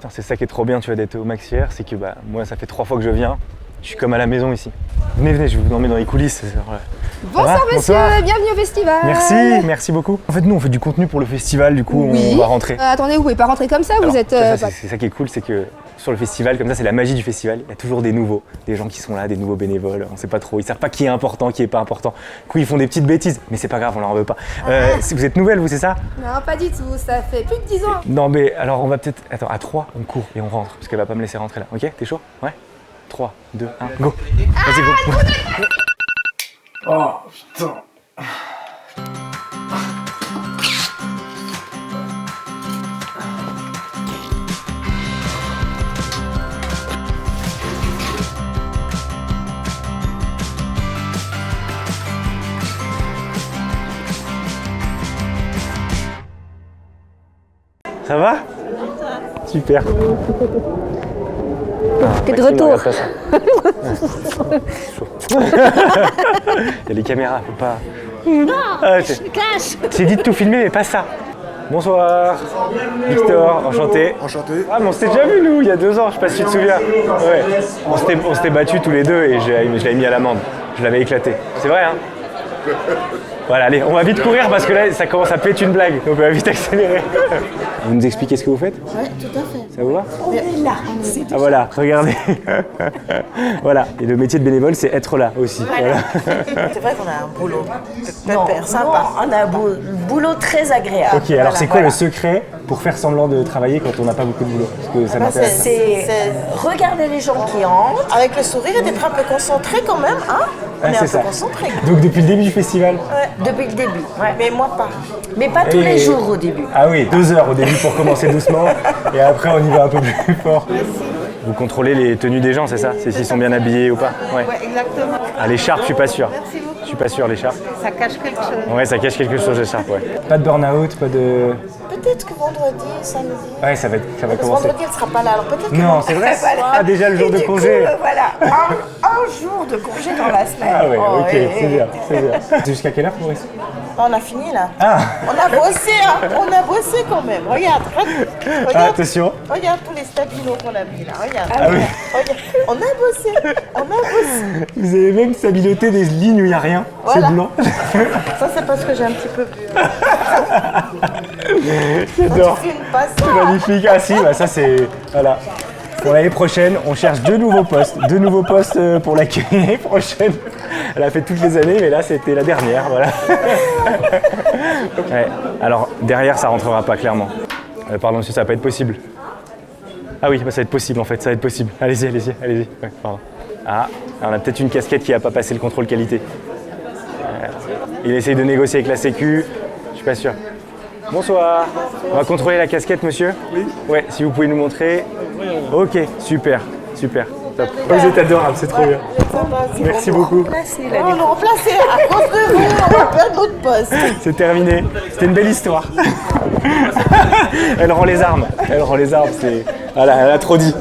Putain, c'est ça qui est trop bien, tu vois, d'être au Maxiaire, c'est que bah, moi, ça fait 3 fois que je viens. Je suis comme à la maison ici. Venez, je vais vous emmener dans les coulisses. Bonsoir monsieur, bienvenue au festival. Merci beaucoup. En fait, nous, on fait du contenu pour le festival, du coup, oui. On va rentrer. Attendez, vous pouvez pas rentrer comme ça, Alors, vous êtes... c'est ça qui est cool, c'est que sur le festival, comme ça, c'est la magie du festival. Il y a toujours des nouveaux, des gens qui sont là, des nouveaux bénévoles. On sait pas trop, ils savent pas qui est important, qui est pas important. Du coup, ils font des petites bêtises, mais c'est pas grave, on leur en veut pas. Vous êtes nouvelle, vous, c'est ça? Non, pas du tout, ça fait plus de 10 ans. Non, mais alors, on va peut-être... Attends, à 3, on court et on rentre, parce qu'elle va pas me laisser rentrer là. Ok, t'es chaud? Ouais. 3, 2, 1, go! Vas-y, go! Oh, putain! Ça va? Super! T'es de retour. Il y a les caméras, faut pas... C'est dit de tout filmer, mais pas ça. Bonsoir, Victor, enchanté. Enchanté. Ah, mais on s'était déjà vu, nous, il y a 2 ans, je sais pas si tu te souviens. Ouais. On s'était battus tous les deux et je l'avais mis à l'amende. Je l'avais éclaté. C'est vrai, hein? Voilà, allez, on va vite courir parce que là, ça commence à péter une blague. Donc on va vite accélérer. Vous nous expliquez ce que vous faites? Oui, tout à fait. Ça vous va? On est là. Ah voilà, regardez. Voilà, et le métier de bénévole, c'est être là aussi. Voilà. C'est vrai qu'on a un boulot pépère, sympa. On a un boulot très agréable. Ok, alors c'est quoi le secret pour faire semblant de travailler quand on n'a pas beaucoup de boulot? Parce que ça m'intéresse. C'est regarder les gens qui entrent, avec le sourire et d'être un peu concentré quand même. Hein, on est un peu concentré. Donc depuis le début du festival? Ouais, depuis le début. Ouais. Mais moi pas. Mais pas tous les jours au début. Ah oui, 2 heures au début pour commencer doucement et après on y va un peu plus fort. Vous contrôlez les tenues des gens, c'est ça? C'est s'ils sont bien habillés ou pas? Ouais, exactement. Ah, l'écharpe, je suis pas sûr. Merci beaucoup. Je suis pas sûr, l'écharpe. Ça cache quelque chose. Ouais, ça cache quelque chose, l'écharpe, ouais. Pas de burn-out, pas de... Peut-être que vendredi, samedi. Ouais, ça va Parce commencer. vendredi, elle sera pas là. Alors peut-être que Non, c'est vrai. voilà. Ah, déjà le jour Et de du congé. coup, voilà, un jour de congé dans la semaine. Ah ouais, Oh, ok, c'est bien, c'est bien. C'est jusqu'à quelle heure, Maurice? On a fini là. Ah. On a bossé, hein. On a bossé quand même. Regarde, Ah, attention. Regarde tous les stabilos qu'on a mis là. Regarde. Ah oui. Regarde. On a bossé. On a bossé. Vous avez même stabiloté des lignes où il n'y a rien. Voilà. C'est blanc. Ça, c'est parce que j'ai un petit peu bu. J'adore. Tu filmes pas ça. C'est magnifique. Ah si, bah ça c'est... Voilà. Pour l'année prochaine, on cherche 2 nouveaux postes. 2 nouveaux postes pour l'année prochaine. Elle a fait toutes les années, mais là c'était la dernière, voilà. Ouais. Alors derrière, ça rentrera pas clairement. Pardon monsieur, ça va pas être possible. Ah oui, bah, ça va être possible en fait, ça va être possible. Allez-y, allez-y, allez-y. Ouais, pardon. Ah, on a peut-être une casquette qui a pas passé le contrôle qualité. Il essaye de négocier avec la sécu, je suis pas sûr. Bonsoir. On va contrôler la casquette, monsieur? Oui. Ouais, si vous pouvez nous montrer. Ok, super, super. Top. Vous êtes adorable, c'est trop bien. Merci beaucoup. On l'a remplacé à cause de vous. On va perdre notre poste. C'est terminé. C'était une belle histoire. Elle rend les armes. Elle rend les armes, c'est... Voilà, elle a trop dit.